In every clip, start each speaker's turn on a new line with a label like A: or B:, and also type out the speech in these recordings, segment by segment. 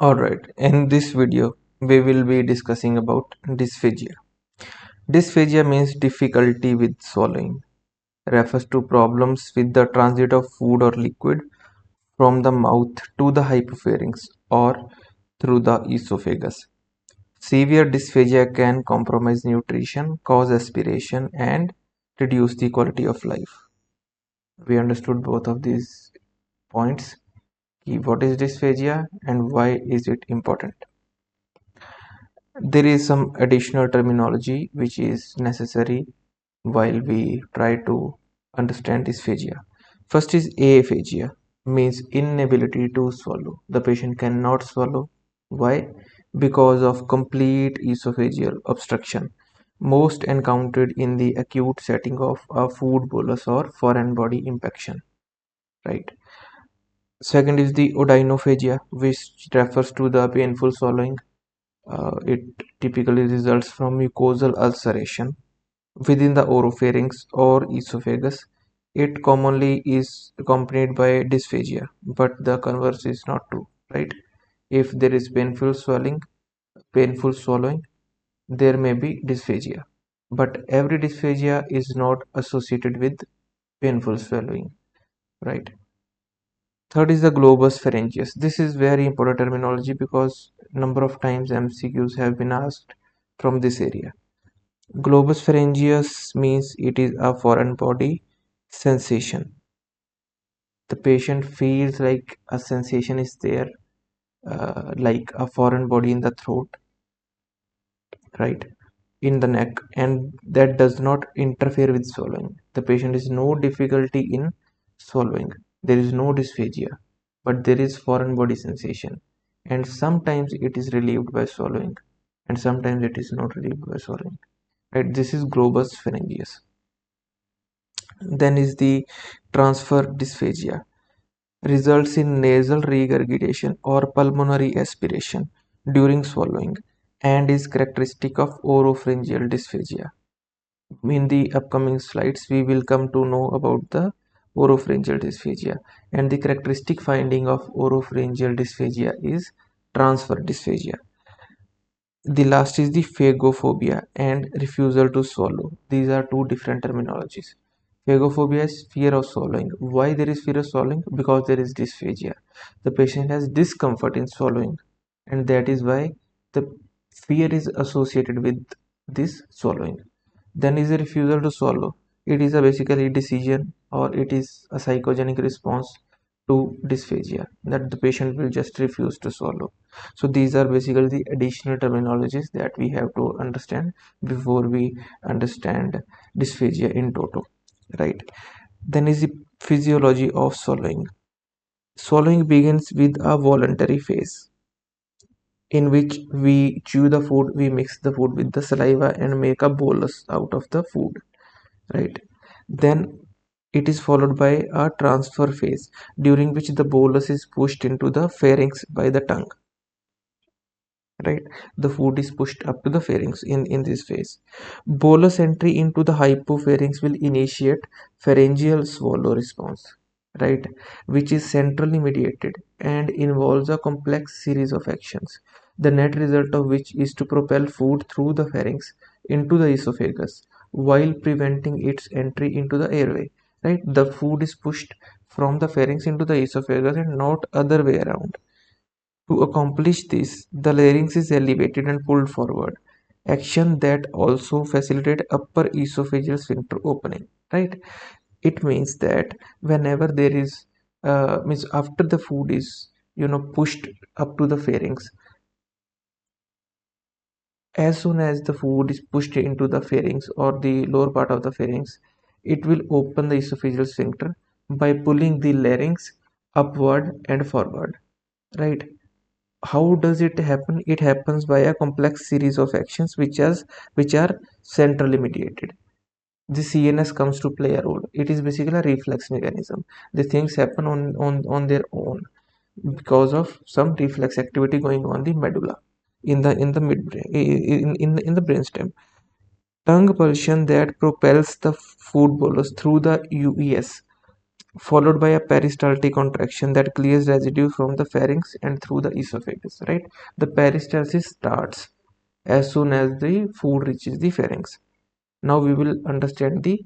A: Alright, in this video we will be discussing about dysphagia. Dysphagia means difficulty with swallowing, refers to problems with the transit of food or liquid from the mouth to the hypopharynx or through the esophagus. Severe dysphagia can compromise nutrition, cause aspiration and reduce the quality of life. We understood both of these points. What is dysphagia and why is it important? There is some additional terminology which is necessary while we try to understand dysphagia. First is aphasia, means inability to swallow. The patient cannot swallow. Why? Because of complete esophageal obstruction, most encountered in the acute setting of a food bolus or foreign body impaction. Right. Second is the odynophagia, which refers to the painful swallowing. It typically results from mucosal ulceration within the oropharynx or esophagus. It commonly is accompanied by dysphagia, but the converse is not true, right? If there is painful swallowing, there may be dysphagia, but every dysphagia is not associated with painful swallowing, right? Third is the globus pharyngeus. This is very important terminology because number of times MCQs have been asked from this area. Globus pharyngeus means it is a foreign body sensation. The patient feels like a sensation is there, like a foreign body in the throat, right, in the neck, and that does not interfere with swallowing. The patient is no difficulty in swallowing. There is no dysphagia, but there is foreign body sensation, and sometimes it is relieved by swallowing, and sometimes it is not relieved by swallowing. Right, this is globus pharyngeus. Then is the transfer dysphagia, results in nasal regurgitation or pulmonary aspiration during swallowing and is characteristic of oropharyngeal dysphagia. In the upcoming slides, we will come to know about the oropharyngeal dysphagia, and the characteristic finding of oropharyngeal dysphagia is transfer dysphagia. The last is the phagophobia and refusal to swallow. These are two different terminologies. Phagophobia is fear of swallowing. Why there is fear of swallowing? Because there is dysphagia. The patient has discomfort in swallowing, and that is why the fear is associated with this swallowing. Then is a refusal to swallow. It is a basically decision, or it is a psychogenic response to dysphagia, that the patient will just refuse to swallow. So these are basically the additional terminologies that we have to understand before we understand dysphagia in toto, right? Then is the physiology of swallowing. Swallowing begins with a voluntary phase in which we chew the food, we mix the food with the saliva and make a bolus out of the food, right? Then it is followed by a transfer phase during which the bolus is pushed into the pharynx by the tongue, right? The food is pushed up to the pharynx in this phase. Bolus entry into the hypopharynx will initiate pharyngeal swallow response, right, which is centrally mediated and involves a complex series of actions, the net result of which is to propel food through the pharynx into the esophagus while preventing its entry into the airway, right? The food is pushed from the pharynx into the esophagus and not other way around. To accomplish this, the larynx is elevated and pulled forward, action that also facilitate upper esophageal sphincter opening, right? It means that whenever there is means after the food is pushed up to the pharynx, as soon as the food is pushed into the pharynx or the lower part of the pharynx, it will open the esophageal sphincter by pulling the larynx upward and forward, right? How does it happen? It happens by a complex series of actions which are centrally mediated. The CNS comes to play a role. It is basically a reflex mechanism. The things happen on their own because of some reflex activity going on the medulla, in the midbrain, in the brainstem. Tongue pulsion that propels the food bolus through the UES followed by a peristaltic contraction that clears residue from the pharynx and through the esophagus, right? The peristalsis starts as soon as the food reaches the pharynx. Now we will understand the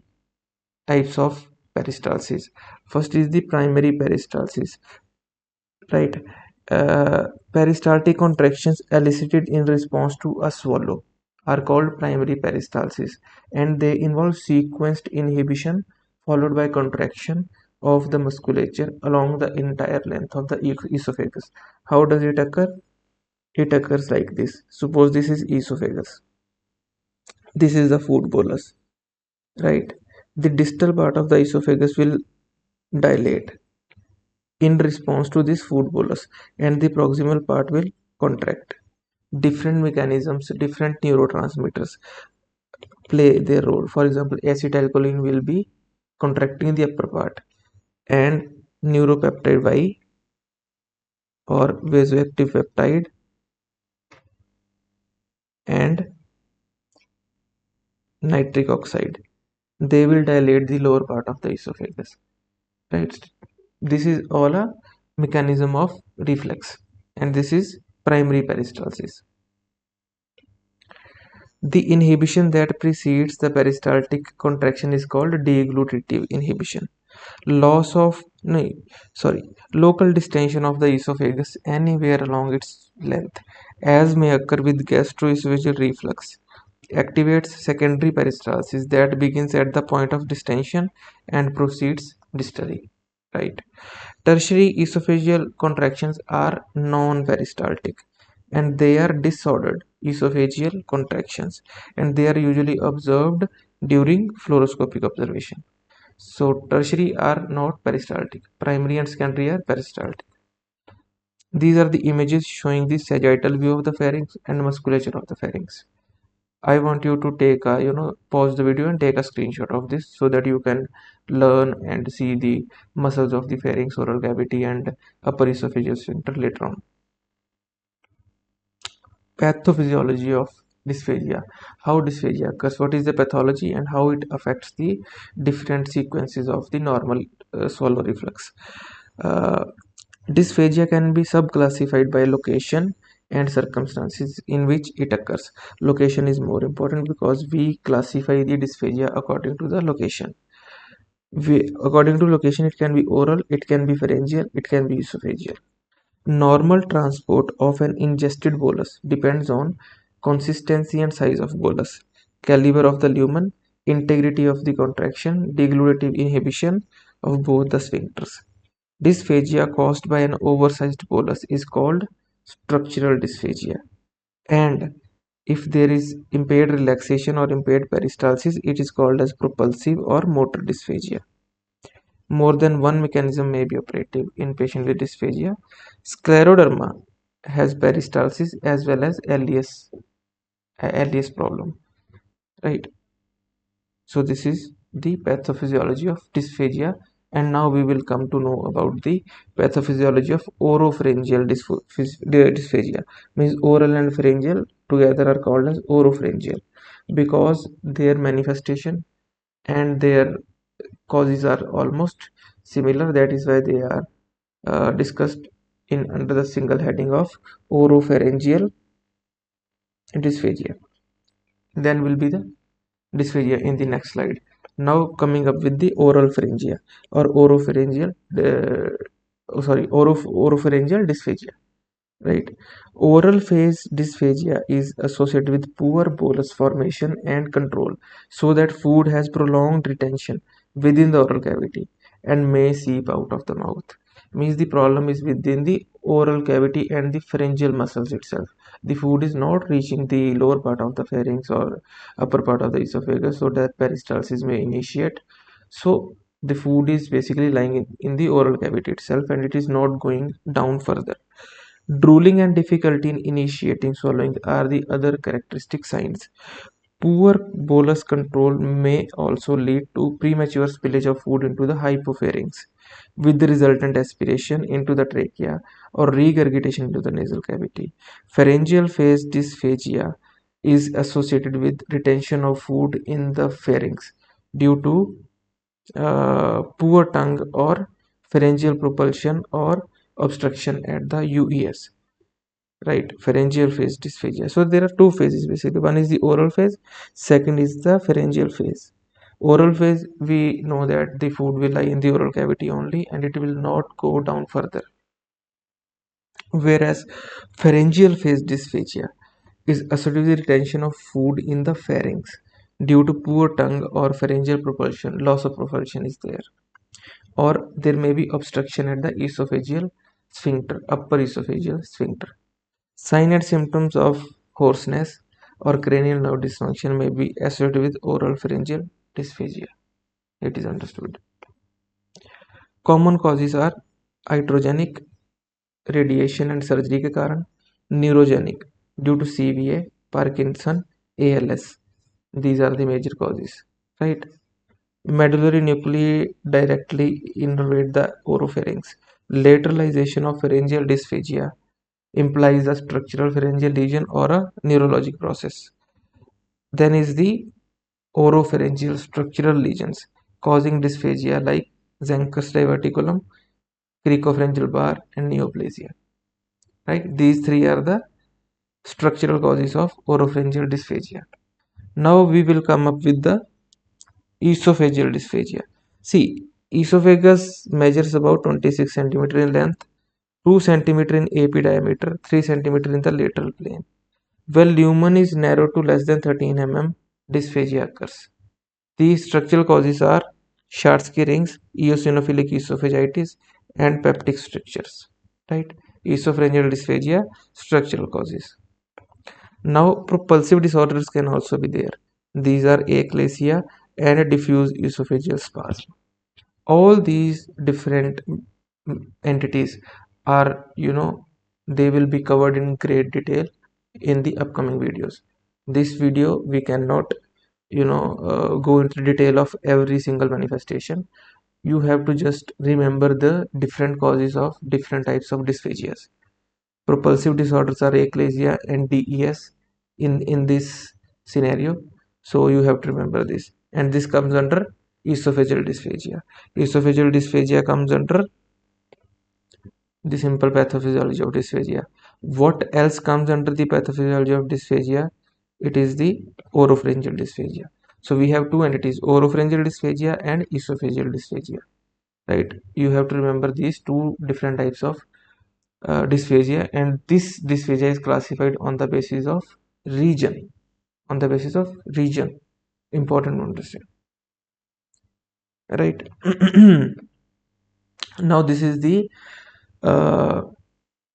A: types of peristalsis. First is the primary peristalsis, right? Peristaltic contractions elicited in response to a swallow are called primary peristalsis, and they involve sequenced inhibition followed by contraction of the musculature along the entire length of the esophagus. How does it occur? It occurs like this. Suppose this is esophagus. This is the food bolus, right? The distal part of the esophagus will dilate in response to this food bolus, and the proximal part will contract. Different mechanisms, different neurotransmitters play their role. For example, acetylcholine will be contracting the upper part, and neuropeptide Y or vasoactive peptide and nitric oxide, they will dilate the lower part of the esophagus, right? This is all a mechanism of reflex, and this is primary peristalsis. The inhibition that precedes the peristaltic contraction is called deglutative inhibition. Loss of no, sorry, local distension of the esophagus anywhere along its length, as may occur with gastroesophageal reflux, activates secondary peristalsis that begins at the point of distension and proceeds distally. Right. Tertiary esophageal contractions are non-peristaltic, and they are disordered esophageal contractions, and they are usually observed during fluoroscopic observation. So tertiary are not peristaltic, primary and secondary are peristaltic. These are the images showing the sagittal view of the pharynx and musculature of the pharynx. I want you to take a, pause the video and take a screenshot of this so that you can learn and see the muscles of the pharynx, oral cavity, and upper esophageal sphincter later on. Pathophysiology of dysphagia. How dysphagia occurs, what is the pathology, and how it affects the different sequences of the normal swallow reflex. Uh, Dysphagia can be subclassified by location and circumstances in which it occurs. Location is more important because we classify the dysphagia according to the location. According to location, it can be oral, it can be pharyngeal, it can be esophageal. Normal transport of an ingested bolus depends on consistency and size of bolus, caliber of the lumen, integrity of the contraction, deglutative inhibition of both the sphincters. Dysphagia caused by an oversized bolus is called structural dysphagia, and if there is impaired relaxation or impaired peristalsis, it is called as propulsive or motor dysphagia. More than one mechanism may be operative in patient with dysphagia. Scleroderma has peristalsis as well as LES problem, right? So this is the pathophysiology of dysphagia, and now we will come to know about the pathophysiology of oropharyngeal dysphagia. Means oral and pharyngeal together are called as oropharyngeal because their manifestation and their causes are almost similar. That is why they are discussed in under the single heading of oropharyngeal dysphagia. Then will be the dysphagia in the next slide. Now coming up with the oral pharyngia or oropharyngeal dysphagia. Right. Oral phase dysphagia is associated with poor bolus formation and control, so that food has prolonged retention within the oral cavity and may seep out of the mouth. Means the problem is within the oral cavity and the pharyngeal muscles itself. The food is not reaching the lower part of the pharynx or upper part of the esophagus, so that peristalsis may initiate. So the food is basically lying in the oral cavity itself, and it is not going down further. Drooling and difficulty in initiating swallowing are the other characteristic signs. Poor bolus control may also lead to premature spillage of food into the hypopharynx, with the resultant aspiration into the trachea or regurgitation into the nasal cavity. Pharyngeal phase dysphagia is associated with retention of food in the pharynx due to poor tongue or pharyngeal propulsion or obstruction at the UES, right? Pharyngeal phase dysphagia. So there are two phases basically. One is the oral phase, second is the pharyngeal phase. Oral phase, we know that the food will lie in the oral cavity only and it will not go down further, whereas pharyngeal phase dysphagia is associated with retention of food in the pharynx due to poor tongue or pharyngeal propulsion. Loss of propulsion is there, or there may be obstruction at the esophageal sphincter, upper esophageal sphincter. Sign and symptoms of hoarseness or cranial nerve dysfunction may be associated with oral pharyngeal dysphagia. It is understood. Common causes are iatrogenic, radiation and surgery के कारण, neurogenic due to CVA, Parkinson, ALS. These are the major causes, right? Medullary nuclei directly innervate the oropharynx. Lateralization of pharyngeal dysphagia implies a structural pharyngeal lesion or a neurologic process. Then is the oropharyngeal structural lesions causing dysphagia like Zenker's diverticulum, cricopharyngeal bar, and neoplasia. Right? These three are the structural causes of oropharyngeal dysphagia. Now we will come up with the esophageal dysphagia. See, esophagus measures about 26 centimeter in length, 2 centimeter in AP diameter, 3 centimeter in the lateral plane. When lumen is narrow to less than 13 mm, dysphagia occurs. These structural causes are Schatzki rings, eosinophilic esophagitis, and peptic strictures. Right? Esophageal dysphagia, structural causes. Now, propulsive disorders can also be there. These are achalasia and diffuse esophageal spasm. All these different entities are, they will be covered in great detail in the upcoming videos. This video we cannot, go into detail of every single manifestation. You have to just remember the different causes of different types of dysphagias. Propulsive disorders are achalasia and DES in this scenario. So you have to remember this. And this comes under esophageal dysphagia. Esophageal dysphagia comes under the simple pathophysiology of dysphagia. What else comes under the pathophysiology of dysphagia? It is the oropharyngeal dysphagia. So we have two entities, oropharyngeal dysphagia and esophageal dysphagia. Right? You have to remember these two different types of dysphagia, and this dysphagia is classified on the basis of region. On the basis of region, important to understand, right? Now this is the uh,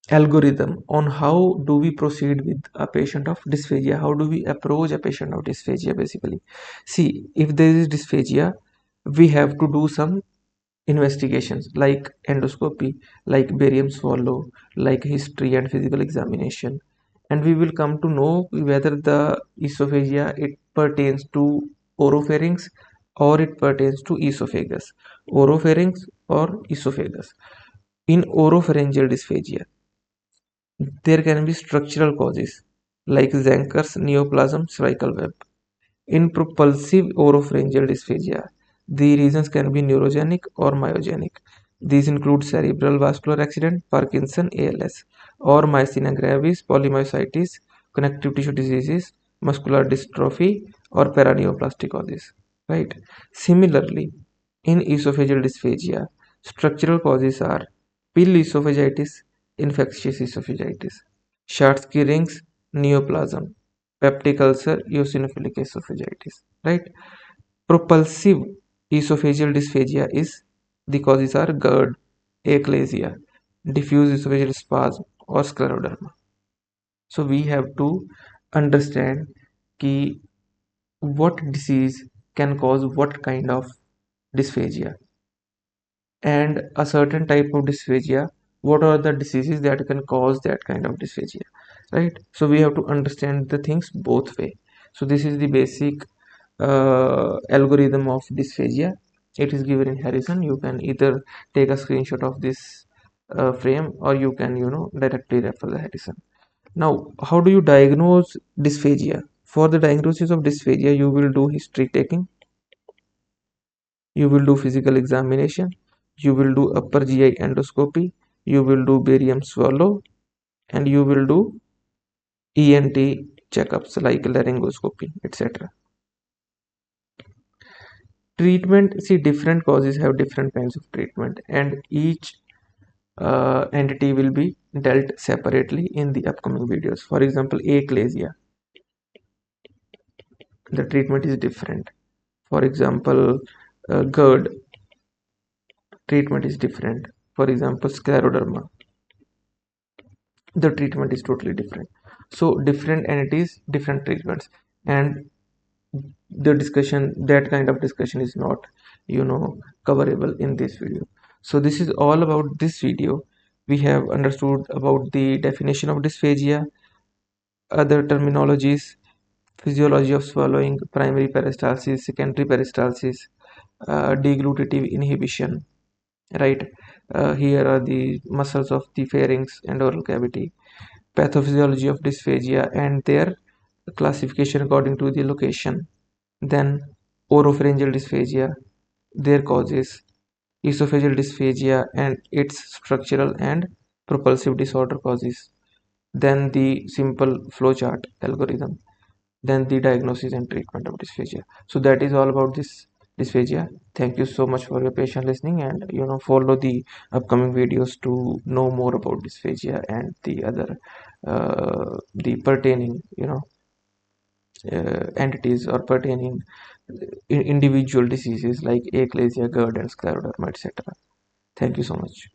A: algorithm on how do we proceed with a patient of dysphagia, how do we approach a patient of dysphagia. Basically, see, if there is dysphagia, we have to do some investigations like endoscopy, like barium swallow, like history and physical examination, and we will come to know whether the esophagia it pertains to oropharynx or it pertains to esophagus, oropharynx or esophagus. In oropharyngeal dysphagia, there can be structural causes like Zenker's neoplasm cervical web. In propulsive oropharyngeal dysphagia, the reasons can be neurogenic or myogenic. These include cerebral vascular accident, Parkinson, ALS, or myasthenia gravis, polymyositis, connective tissue diseases, muscular dystrophy, or paraneoplastic causes. Right. Similarly, in esophageal dysphagia, structural causes are pill esophagitis, infectious esophagitis, Schatzki rings, neoplasm, peptic ulcer, eosinophilic esophagitis. Right. Propulsive esophageal dysphagia is the causes are GERD, achalasia, diffuse esophageal spasm, or scleroderma. So we have to understand ki what disease can cause what kind of dysphagia, and a certain type of dysphagia, what are the diseases that can cause that kind of dysphagia, right? So we have to understand the things both way. So this is the basic algorithm of dysphagia. It is given in Harrison. You can either take a screenshot of this frame, or you can directly refer the Harrison. Now, how do you diagnose dysphagia? For the diagnosis of dysphagia, you will do history taking. You will do physical examination, you will do upper GI endoscopy, you will do barium swallow, and you will do ENT checkups like laryngoscopy, etc. Treatment, see, different causes have different kinds of treatment, and each entity will be dealt separately in the upcoming videos. For example, achalasia, the treatment is different. For example, GERD, treatment is different. For example, scleroderma, the treatment is totally different. So different entities, different treatments, and the discussion, that kind of discussion is not, coverable in this video. So this is all about this video. We have understood about the definition of dysphagia, other terminologies, physiology of swallowing, primary peristalsis, secondary peristalsis, deglutative inhibition, right? Here are the muscles of the pharynx and oral cavity, pathophysiology of dysphagia and their classification according to the location, then oropharyngeal dysphagia, their causes, esophageal dysphagia and its structural and propulsive disorder causes, then the simple flowchart algorithm, then the diagnosis and treatment of dysphagia. So that is all about this dysphagia. Thank you so much for your patient listening, and follow the upcoming videos to know more about dysphagia and the other the pertaining entities or pertaining individual diseases like achalasia, GERD and scleroderma, etc. Thank you so much.